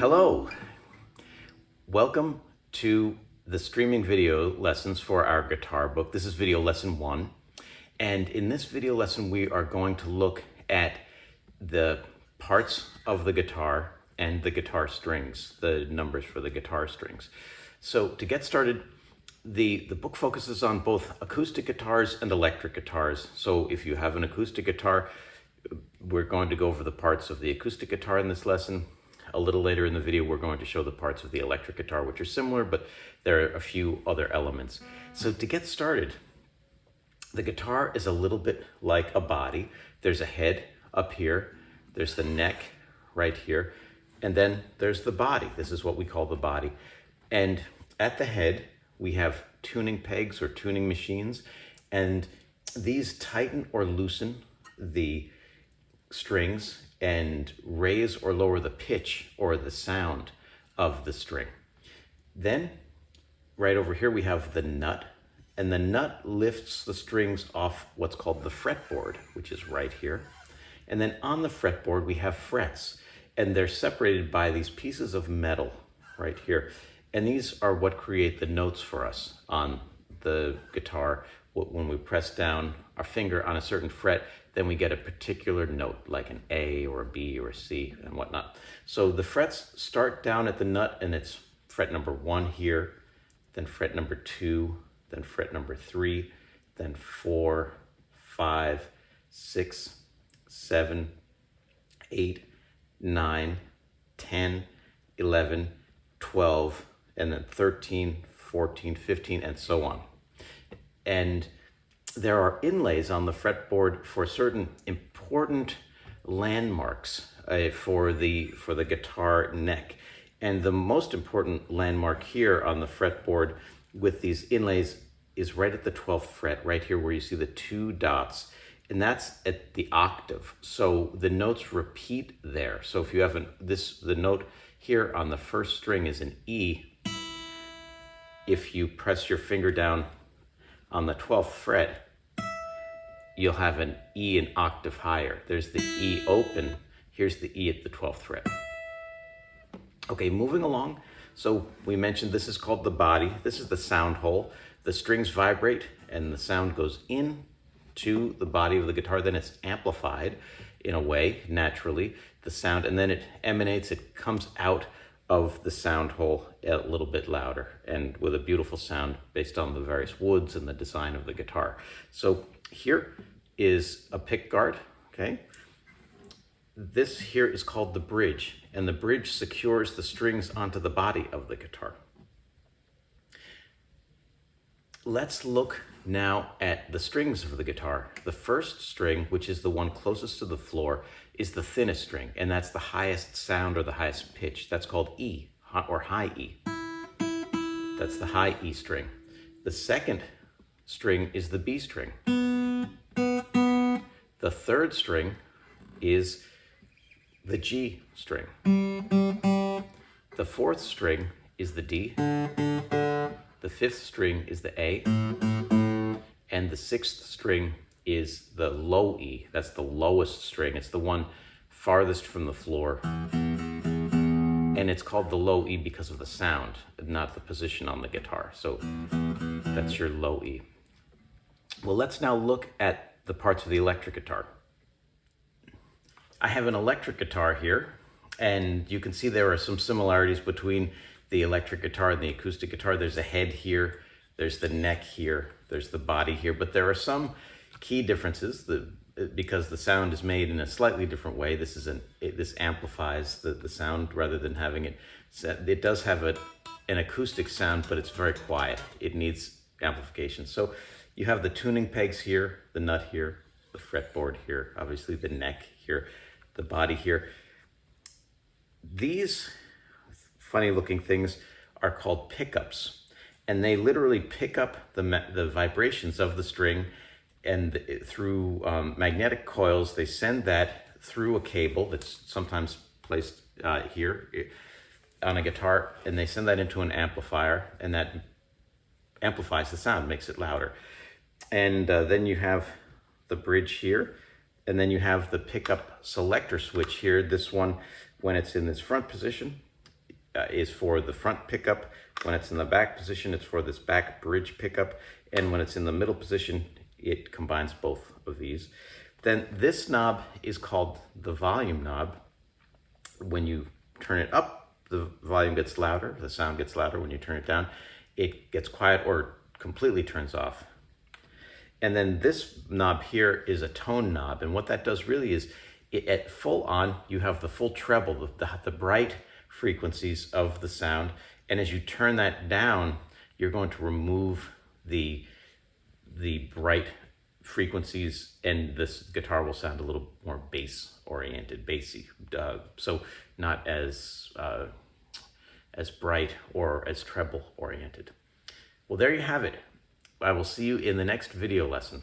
Hello, welcome to the streaming video lessons for our guitar book. This is video lesson 1. And in this video lesson, we are going to look at the parts of the guitar and the guitar strings, the numbers for the guitar strings. So to get started, the book focuses on both acoustic guitars and electric guitars. So if you have an acoustic guitar, we're going to go over the parts of the acoustic guitar in this lesson. A little later in the video, we're going to show the parts of the electric guitar, which are similar, but there are a few other elements. So to get started, the guitar is a little bit like a body. There's a head up here, there's the neck right here, and then there's the body. This is what we call the body. And at the head, we have tuning pegs or tuning machines, and these tighten or loosen the strings and raise or lower the pitch or the sound of the string. Then right over here we have the nut, and the nut lifts the strings off what's called the fretboard, which is right here. And then on the fretboard we have frets, and they're separated by these pieces of metal right here. And these are what create the notes for us on the guitar. When we press down our finger on a certain fret, then we get a particular note, like an A or a B or a C and whatnot. So the frets start down at the nut, and it's fret number 1 here, then fret number 2, then fret number 3, then 4, 5, 6, 7, 8, 9, 10, 11, 12, and then 13, 14, 15, and so on. And there are inlays on the fretboard for certain important landmarks for the guitar neck. And the most important landmark here on the fretboard with these inlays is right at the 12th fret, right here where you see the 2 dots. And that's at the octave. So the notes repeat there. So if you have the note here on the first string is an E. If you press your finger down on the 12th fret, you'll have an E an octave higher. There's the E open. Here's the E at the 12th fret. Okay, moving along. So we mentioned this is called the body. This is the sound hole. The strings vibrate and the sound goes in to the body of the guitar. Then it's amplified in a way, naturally, the sound, and then it emanates, it comes out of the sound hole a little bit louder and with a beautiful sound based on the various woods and the design of the guitar. So here is a pick guard, okay? This here is called the bridge, and the bridge secures the strings onto the body of the guitar. Let's look now at the strings of the guitar. The first string, which is the one closest to the floor, is the thinnest string, and that's the highest sound or the highest pitch. That's called E, or high E. That's the high E string. The second string is the B string. The third string is the G string. The fourth string is the D. The fifth string is the A. And the sixth string is the low E. That's the lowest string. It's the one farthest from the floor. And it's called the low E because of the sound, not the position on the guitar. So that's your low E. Well, let's now look at the parts of the electric guitar. I have an electric guitar here, and you can see there are some similarities between the electric guitar and the acoustic guitar. There's a head here, there's the neck here, there's the body here, but there are some key differences because the sound is made in a slightly different way. This amplifies the sound rather than having it. It does have an acoustic sound, but it's very quiet. It needs amplification. So you have the tuning pegs here, the nut here, the fretboard here, obviously the neck here, the body here. These funny looking things are called pickups, and they literally pick up the vibrations of the string, and through magnetic coils they send that through a cable that's sometimes placed here on a guitar, and they send that into an amplifier, and that amplifies the sound, makes it louder. And then you have the bridge here, and then you have the pickup selector switch here. This one, when it's in this front position, is for the front pickup. When it's in the back position, it's for this back bridge pickup. And when it's in the middle position, it combines both of these. Then this knob is called the volume knob. When you turn it up, the volume gets louder, the sound gets louder. When you turn it down, it gets quiet or completely turns off. And then this knob here is a tone knob. And what that does really is, at full on, you have the full treble, the bright frequencies of the sound. And as you turn that down, you're going to remove the bright frequencies, and this guitar will sound a little more bass oriented, bassy. So not as bright or as treble oriented. Well, there you have it. I will see you in the next video lesson.